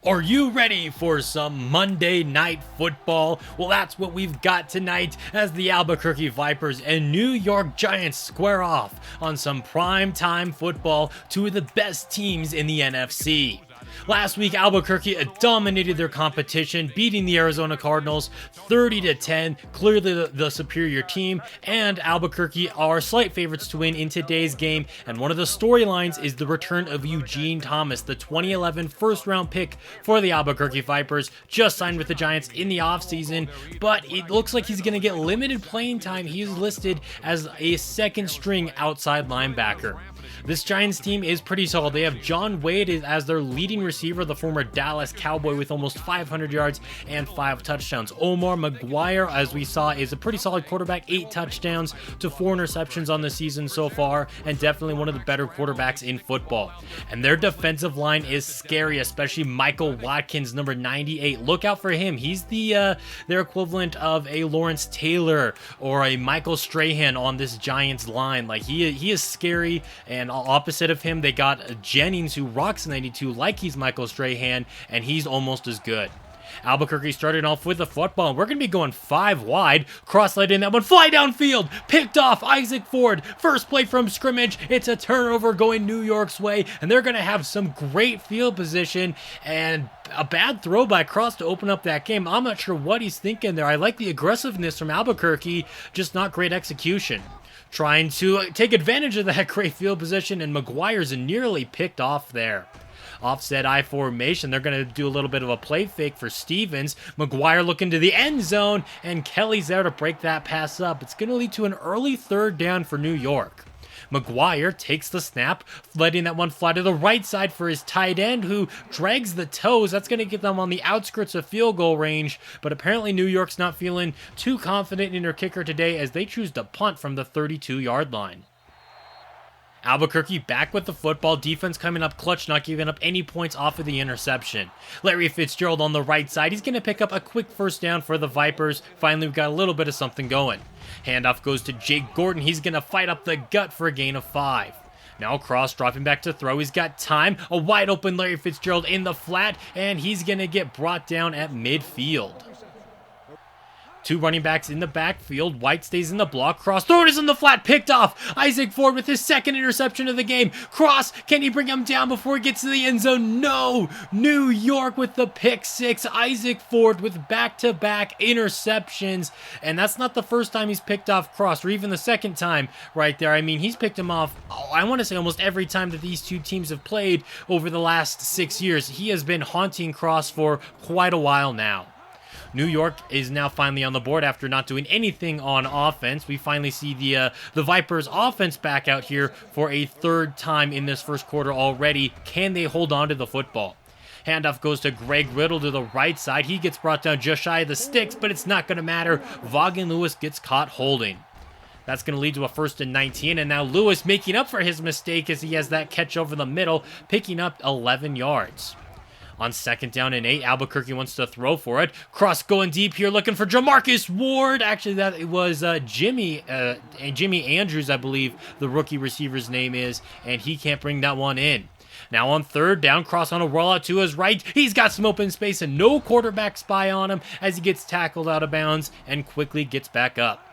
Are you ready for some Monday Night Football? Well, that's what we've got tonight as the Albuquerque Vipers and New York Giants square off on some prime-time football, two of the best teams in the NFC. Last week, Albuquerque dominated their competition, beating the Arizona Cardinals 30-10, clearly the superior team, and Albuquerque are slight favorites to win in today's game, and one of the storylines is the return of Eugene Thomas, the 2011 first-round pick for the Albuquerque Vipers, just signed with the Giants in the offseason, but it looks like he's going to get limited playing time. He's listed as a second-string outside linebacker. This Giants team is pretty solid. They have John Wade as their leading receiver, the former Dallas Cowboy, with almost 500 yards and 5 touchdowns. Omar McGuire, as we saw, is a pretty solid quarterback, 8 touchdowns to 4 interceptions on the season so far, and definitely one of the better quarterbacks in football. And their defensive line is scary, especially Michael Watkins, number 98. Look out for him. He's their equivalent of a Lawrence Taylor or a Michael Strahan on this Giants line. Like, he is scary, and opposite of him, they got Jennings, who rocks 92 like he's Michael Strahan, and he's almost as good. Albuquerque started off with the football. We're going to be going 5 wide. Cross-led in that one. Fly downfield. Picked off Isaac Ford. First play from scrimmage. It's a turnover going New York's way, and they're going to have some great field position and a bad throw by Cross to open up that game. I'm not sure what he's thinking there. I like the aggressiveness from Albuquerque, just not great execution. Trying to take advantage of that great field position, and McGuire's nearly picked off there. Offset I formation, they're going to do a little bit of a play fake for Stevens. McGuire looking to the end zone, and Kelly's there to break that pass up. It's going to lead to an early third down for New York. McGuire takes the snap, letting that one fly to the right side for his tight end, who drags the toes. That's going to get them on the outskirts of field goal range, but apparently New York's not feeling too confident in their kicker today as they choose to punt from the 32-yard line. Albuquerque back with the football, defense coming up clutch, not giving up any points off of the interception. Larry Fitzgerald on the right side, he's going to pick up a quick first down for the Vipers. Finally, we've got a little bit of something going. Handoff goes to Jake Gordon, he's going to fight up the gut for a gain of 5. Now Cross dropping back to throw, he's got time, a wide open Larry Fitzgerald in the flat, and he's going to get brought down at midfield. 2 running backs in the backfield. White stays in the block. Cross throw is in the flat. Picked off. Isaac Ford with his second interception of the game. Cross, can he bring him down before he gets to the end zone? No. New York with the pick 6. Isaac Ford with back-to-back interceptions. And that's not the first time he's picked off Cross, or even the second time right there. I mean, he's picked him off, I want to say almost every time that these two teams have played over the last 6 years. He has been haunting Cross for quite a while now. New York is now finally on the board after not doing anything on offense. We finally see the Vipers offense back out here for a third time in this first quarter already. Can they hold on to the football? Handoff goes to Greg Riddle to the right side. He gets brought down just shy of the sticks, but it's not going to matter. Vaughan Lewis gets caught holding. That's going to lead to a 1st and 19, and now Lewis making up for his mistake as he has that catch over the middle, picking up 11 yards. On 2nd down and 8, Albuquerque wants to throw for it. Cross going deep here, looking for Jamarcus Ward. Actually, that was Jimmy Andrews, I believe the rookie receiver's name is, and he can't bring that one in. Now on 3rd down, Cross on a rollout to his right. He's got some open space and no quarterback spy on him as he gets tackled out of bounds and quickly gets back up.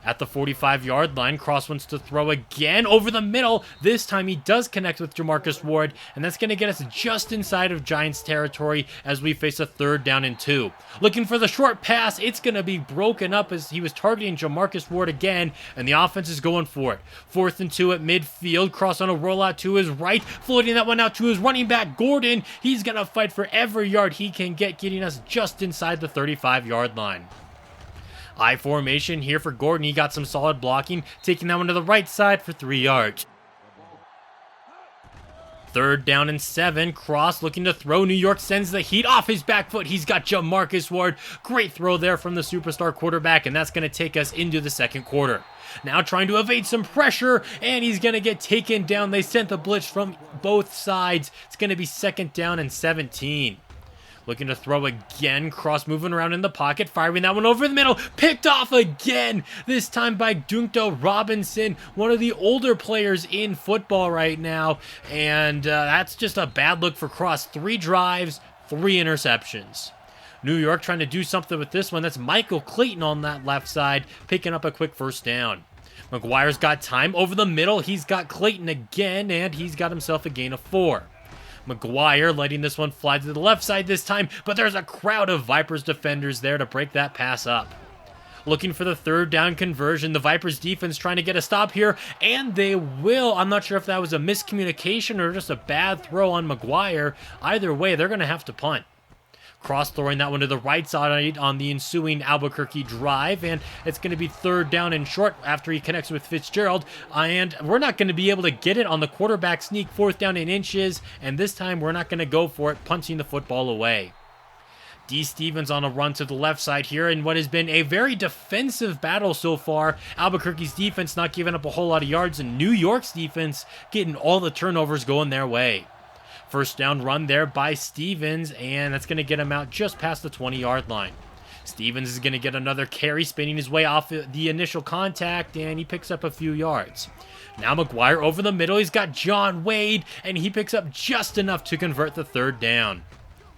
At the 45-yard line, Cross wants to throw again over the middle. This time he does connect with Jamarcus Ward, and that's going to get us just inside of Giants territory as we face a 3rd down and 2. Looking for the short pass. It's going to be broken up as he was targeting Jamarcus Ward again, and the offense is going for it. 4th and 2 at midfield. Cross on a rollout to his right, floating that one out to his running back, Gordon. He's going to fight for every yard he can get, getting us just inside the 35-yard line. I formation here for Gordon. He got some solid blocking, taking that one to the right side for 3 yards. 3rd down and 7. Cross looking to throw. New York sends the heat off his back foot. He's got Jamarcus Ward. Great throw there from the superstar quarterback, and that's going to take us into the second quarter. Now trying to evade some pressure, and he's going to get taken down. They sent the blitz from both sides. It's going to be 2nd down and 17. Looking to throw again. Cross moving around in the pocket. Firing that one over the middle. Picked off again. This time by Dunto Robinson. One of the older players in football right now. And that's just a bad look for Cross. 3 drives, 3 interceptions. New York trying to do something with this one. That's Michael Clayton on that left side, picking up a quick first down. McGuire's got time over the middle. He's got Clayton again, and he's got himself a gain of 4. McGuire letting this one fly to the left side this time, but there's a crowd of Vipers defenders there to break that pass up. Looking for the 3rd down conversion. The Vipers defense trying to get a stop here, and they will. I'm not sure if that was a miscommunication or just a bad throw on McGuire. Either way, they're going to have to punt. Cross throwing that one to the right side on the ensuing Albuquerque drive, and it's going to be 3rd down and short after he connects with Fitzgerald, and we're not going to be able to get it on the quarterback sneak. 4th down in inches, and this time we're not going to go for it, punching the football away. D. Stevens on a run to the left side here in what has been a very defensive battle so far. Albuquerque's defense not giving up a whole lot of yards, and New York's defense getting all the turnovers going their way. 1st down run there by Stevens, and that's going to get him out just past the 20-yard line. Stevens is going to get another carry, spinning his way off the initial contact, and he picks up a few yards. Now McGuire over the middle. He's got John Wade, and he picks up just enough to convert the 3rd down.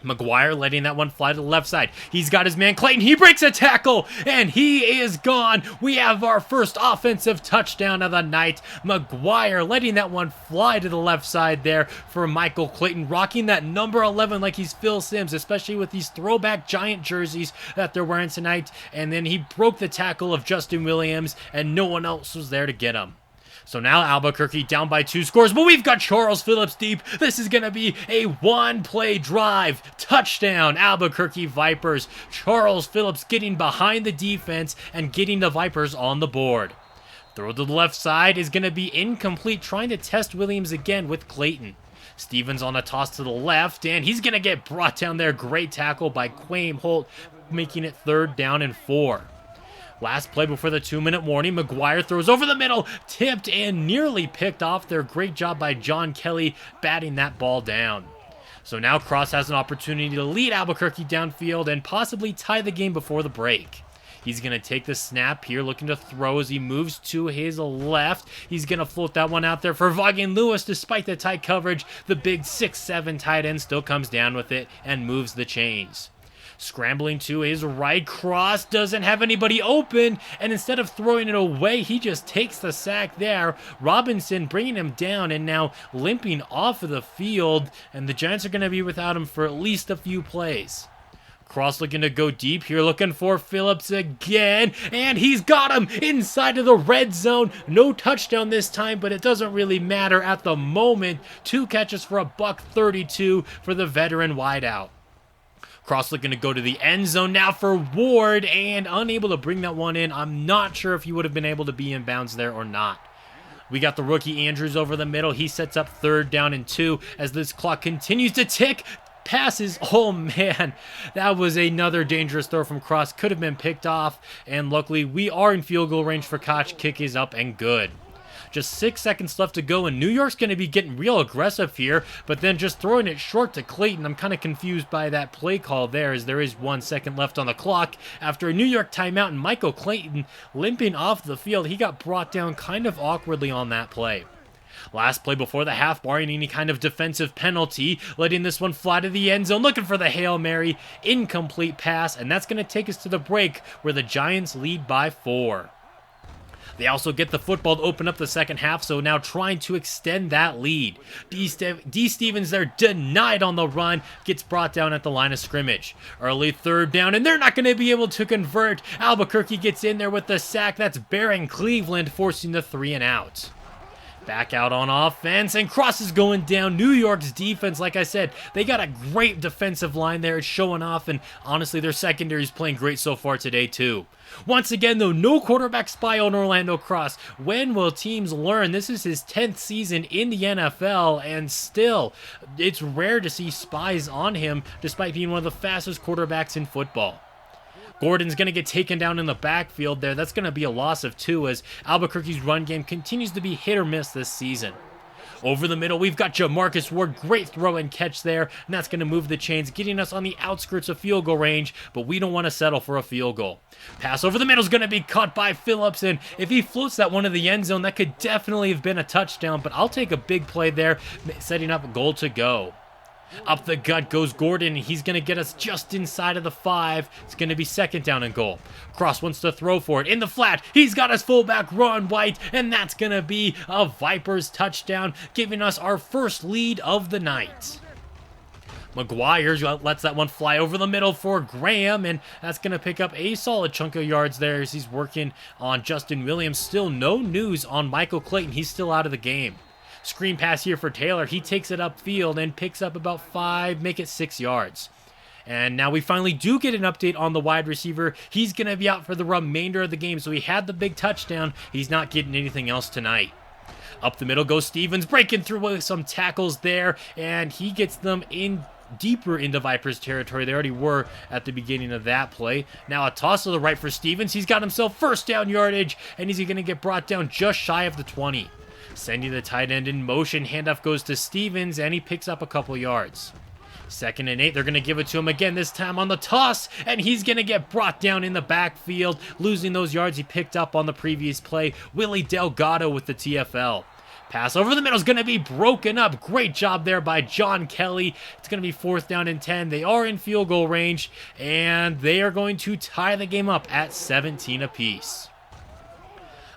McGuire letting that one fly to the left side. He's got his man Clayton. He breaks a tackle, and he is gone. We have our first offensive touchdown of the night. McGuire letting that one fly to the left side there for Michael Clayton, rocking that number 11 like he's Phil Simms, especially with these throwback Giant jerseys that they're wearing tonight. And then he broke the tackle of Justin Williams, and no one else was there to get him. So now Albuquerque down by 2 scores, but we've got Charles Phillips deep. This is going to be a 1-play drive. Touchdown, Albuquerque Vipers. Charles Phillips getting behind the defense and getting the Vipers on the board. Throw to the left side is going to be incomplete, trying to test Williams again with Clayton. Stevens on a toss to the left, and he's going to get brought down there. Great tackle by Quayme Holt, making it 3rd down and 4. Last play before the 2-minute warning. McGuire throws over the middle, tipped and nearly picked off there. Great job by John Kelly batting that ball down. So now Cross has an opportunity to lead Albuquerque downfield and possibly tie the game before the break. He's going to take the snap here, looking to throw as he moves to his left. He's going to float that one out there for Vaughan Lewis. Despite the tight coverage, the big 6'7" tight end still comes down with it and moves the chains. Scrambling to his right, Cross doesn't have anybody open, and instead of throwing it away, he just takes the sack there. Robinson bringing him down and now limping off of the field, and the Giants are going to be without him for at least a few plays. Cross looking to go deep here, looking for Phillips again, and he's got him inside of the red zone. No touchdown this time, but it doesn't really matter at the moment. 2 catches for $132 for the veteran wideout. Cross looking to go to the end zone now for Ward, and unable to bring that one in. I'm not sure if he would have been able to be in bounds there or not. We got the rookie Andrews over the middle. He sets up 3rd down and 2 as this clock continues to tick. Passes. Oh, man. That was another dangerous throw from Cross. Could have been picked off, and luckily we are in field goal range for Koch. Kick is up and good. Just 6 seconds left to go, and New York's going to be getting real aggressive here, but then just throwing it short to Clayton. I'm kind of confused by that play call there, as there is 1 second left on the clock. After a New York timeout and Michael Clayton limping off the field, he got brought down kind of awkwardly on that play. Last play before the half, barring any kind of defensive penalty, letting this one fly to the end zone, looking for the Hail Mary. Incomplete pass, and that's going to take us to the break, where the Giants lead by 4. They also get the football to open up the second half, so now trying to extend that lead. D. Stevens there denied on the run, gets brought down at the line of scrimmage. Early 3rd down, and they're not going to be able to convert. Albuquerque gets in there with the sack. That's Barron Cleveland forcing the 3 and out. Back out on offense, and Cross is going down. New York's defense, like I said, they got a great defensive line there. It's showing off, and honestly, their secondary is playing great so far today, too. Once again, though, no quarterback spy on Orlando Cross. When will teams learn? This is his 10th season in the NFL, and still, it's rare to see spies on him, despite being one of the fastest quarterbacks in football. Gordon's going to get taken down in the backfield there. That's going to be a loss of 2 as Albuquerque's run game continues to be hit or miss this season. Over the middle, we've got Jamarcus Ward. Great throw and catch there, and that's going to move the chains, getting us on the outskirts of field goal range, but we don't want to settle for a field goal. Pass over the middle is going to be caught by Phillips, and if he floats that one to the end zone, that could definitely have been a touchdown, but I'll take a big play there, setting up a goal to go. Up the gut goes Gordon, and he's going to get us just inside of the 5. It's going to be second down and goal. Cross wants to throw for it. In the flat, he's got his fullback, Ron White, and that's going to be a Vipers touchdown, giving us our first lead of the night. McGuire lets that one fly over the middle for Graham, and that's going to pick up a solid chunk of yards there as he's working on Justin Williams. Still no news on Michael Clayton. He's still out of the game. Screen pass here for Taylor. He takes it upfield and picks up about 5, make it 6 yards. And now we finally do get an update on the wide receiver. He's going to be out for the remainder of the game, so he had the big touchdown. He's not getting anything else tonight. Up the middle goes Stevens, breaking through with some tackles there, and he gets them in deeper into Vipers territory. They already were at the beginning of that play. Now a toss to the right for Stevens. He's got himself first down yardage, and he's going to get brought down just shy of the 20. Sending the tight end in motion. Handoff goes to Stevens, and he picks up a couple yards. 2nd and 8. They're going to give it to him again, this time on the toss, and he's going to get brought down in the backfield, losing those yards he picked up on the previous play. Willie Delgado with the TFL. Pass over the middle is going to be broken up. Great job there by John Kelly. It's going to be 4th down and 10. They are in field goal range, and they are going to tie the game up at 17 apiece.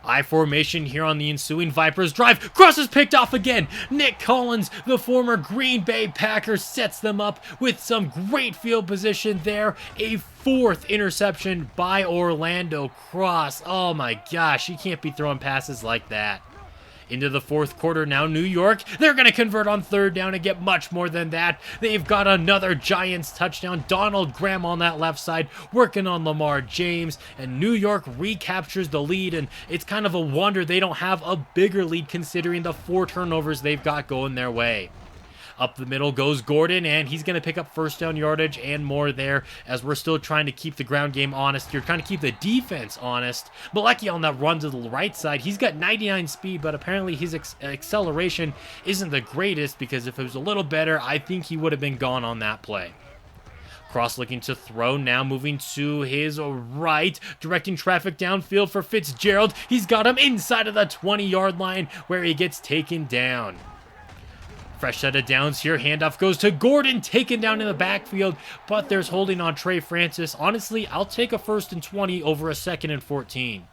I formation here on the ensuing Vipers drive. Cross is picked off again. Nick Collins, the former Green Bay Packer, sets them up with some great field position there. A 4th interception by Orlando Cross. Oh my gosh, you can't be throwing passes like that. Into the 4th quarter now, New York. They're going to convert on 3rd down and get much more than that. They've got another Giants touchdown. Donald Graham on that left side working on Lamar James. And New York recaptures the lead. And it's kind of a wonder they don't have a bigger lead considering the 4 turnovers they've got going their way. Up the middle goes Gordon, and he's going to pick up first down yardage and more there as we're still trying to keep the ground game honest. You're trying to keep the defense honest. Malecki on that run to the right side. He's got 99 speed, but apparently his acceleration isn't the greatest because if it was a little better, I think he would have been gone on that play. Cross looking to throw, now moving to his right, directing traffic downfield for Fitzgerald. He's got him inside of the 20-yard line where he gets taken down. Fresh set of downs here. Handoff goes to Gordon, taken down in the backfield, but there's holding on Trey Francis. Honestly, I'll take a 1st and 20 over a 2nd and 14.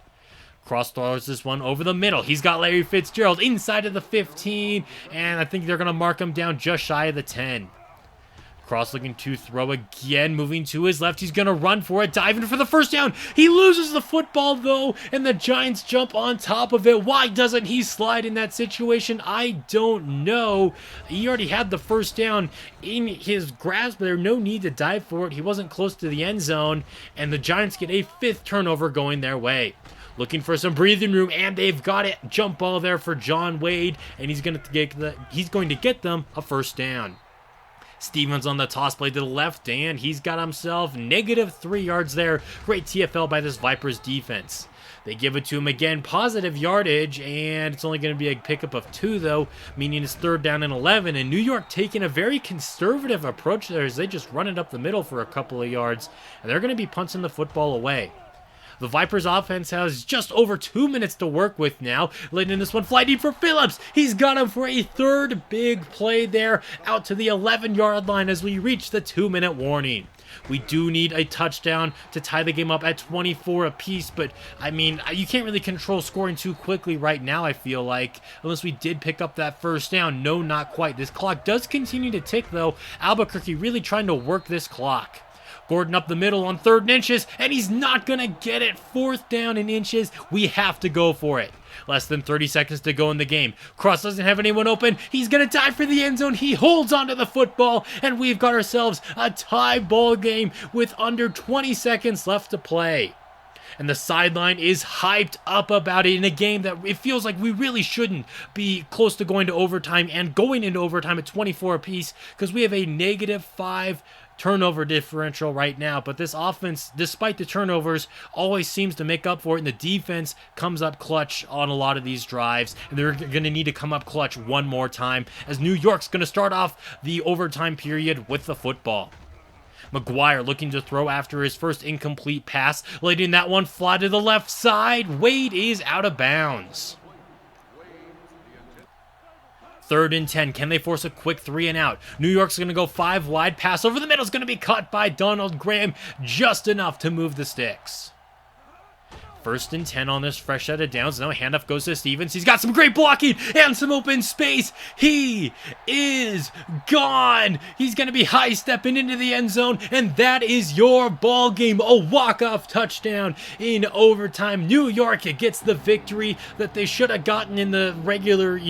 Cross throws this one over the middle. He's got Larry Fitzgerald inside of the 15, and I think they're going to mark him down just shy of the 10. Cross looking to throw again, moving to his left. He's going to run for it, diving for the first down. He loses the football, though, and the Giants jump on top of it. Why doesn't he slide in that situation? I don't know. He already had the first down in his grasp, but there's no need to dive for it. He wasn't close to the end zone, and the Giants get a 5th turnover going their way. Looking for some breathing room, and they've got it. Jump ball there for John Wade, and he's going to get them a first down. Stevens on the toss play to the left, and he's got himself -3 yards there. Great TFL by this Vipers defense. They give it to him again, positive yardage, and it's only going to be a pickup of 2, though, meaning it's 3rd down and 11, and New York taking a very conservative approach there as they just run it up the middle for a couple of yards, and they're going to be punting the football away. The Vipers offense has just over 2 minutes to work with now. Letting this one fly deep for Phillips. He's got him for a 3rd big play there out to the 11-yard line as we reach the 2-minute warning. We do need a touchdown to tie the game up at 24 apiece, but I mean, you can't really control scoring too quickly right now, I feel like, unless we did pick up that first down. No, not quite. This clock does continue to tick, though. Albuquerque really trying to work this clock. Gordon up the middle on 3rd and inches, and he's not going to get it. 4th down and inches. We have to go for it. Less than 30 seconds to go in the game. Cross doesn't have anyone open. He's going to dive for the end zone. He holds onto the football, and we've got ourselves a tie ball game with under 20 seconds left to play. And the sideline is hyped up about it in a game that it feels like we really shouldn't be close to going to overtime and going into overtime at 24 apiece because we have a -5 turnover differential right now, but this offense, despite the turnovers, always seems to make up for it, and the defense comes up clutch on a lot of these drives, and they're going to need to come up clutch one more time as New York's going to start off the overtime period with the football. McGuire looking to throw after his first incomplete pass, letting that one fly to the left side. Wade is out of bounds. 3rd and 10. Can they force a quick 3 and out? New York's going to go 5 wide. Pass over the middle is going to be caught by Donald Graham. Just enough to move the sticks. 1st and 10 on this fresh set of downs. Now handoff goes to Stevens. He's got some great blocking and some open space. He is gone. He's going to be high stepping into the end zone, and that is your ball game. A walk-off touchdown in overtime. New York gets the victory that they should have gotten in the regular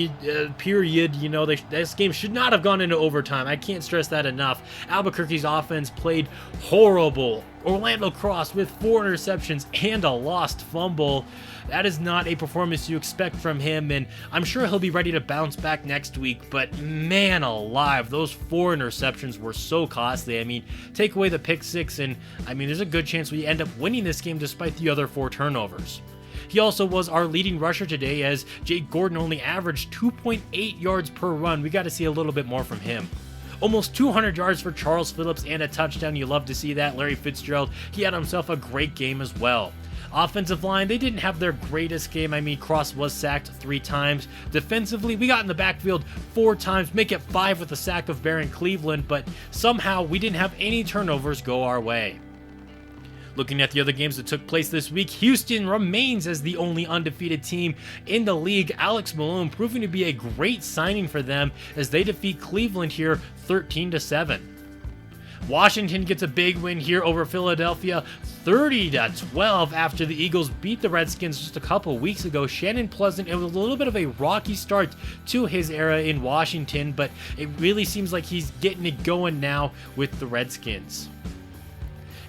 period. You know, this game should not have gone into overtime. I can't stress that enough. Albuquerque's offense played horrible. Orlando Cross with 4 interceptions and a lost fumble. That is not a performance you expect from him, and I'm sure he'll be ready to bounce back next week, but man alive, those 4 interceptions were so costly. I mean, take away the pick 6, and I mean, there's a good chance we end up winning this game despite the other 4 turnovers. He also was our leading rusher today, as Jake Gordon only averaged 2.8 yards per run. We got to see a little bit more from him. Almost 200 yards for Charles Phillips and a touchdown. You love to see that. Larry Fitzgerald, he had himself a great game as well. Offensive line, they didn't have their greatest game. I mean, Cross was sacked 3 times. Defensively, we got in the backfield 4 times, make it 5 with the sack of Baron Cleveland, but somehow we didn't have any turnovers go our way. Looking at the other games that took place this week, Houston remains as the only undefeated team in the league. Alex Malone proving to be a great signing for them as they defeat Cleveland here 13-7. Washington gets a big win here over Philadelphia 30-12 after the Eagles beat the Redskins just a couple weeks ago. Shannon Pleasant, it was a little bit of a rocky start to his era in Washington, but it really seems like he's getting it going now with the Redskins.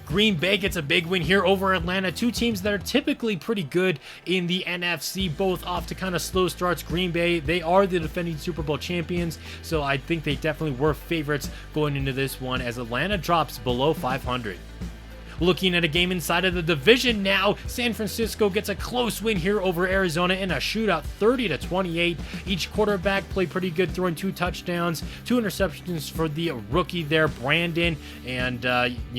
Green Bay gets a big win here over Atlanta. 2 teams that are typically pretty good in the NFC, both off to kind of slow starts. Green Bay, they are the defending Super Bowl champions, so I think they definitely were favorites going into this one as Atlanta drops below 500. Looking at a game inside of the division now, San Francisco gets a close win here over Arizona in a shootout 30-28. Each quarterback played pretty good, throwing 2 touchdowns, 2 interceptions for the rookie there, Brandon, and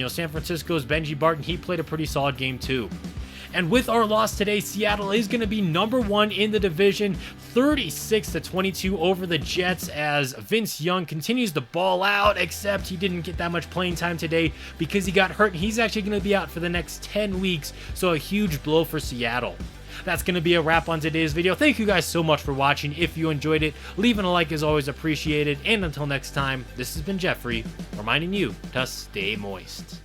San Francisco's Benji Barton, he played a pretty solid game too. And with our loss today, Seattle is going to be number 1 in the division, 36-22 over the Jets, as Vince Young continues to ball out, except he didn't get that much playing time today because he got hurt, and he's actually going to be out for the next 10 weeks, so a huge blow for Seattle. That's going to be a wrap on today's video. Thank you guys so much for watching. If you enjoyed it, leaving a like is always appreciated, and until next time, this has been Jeffrey, reminding you to stay moist.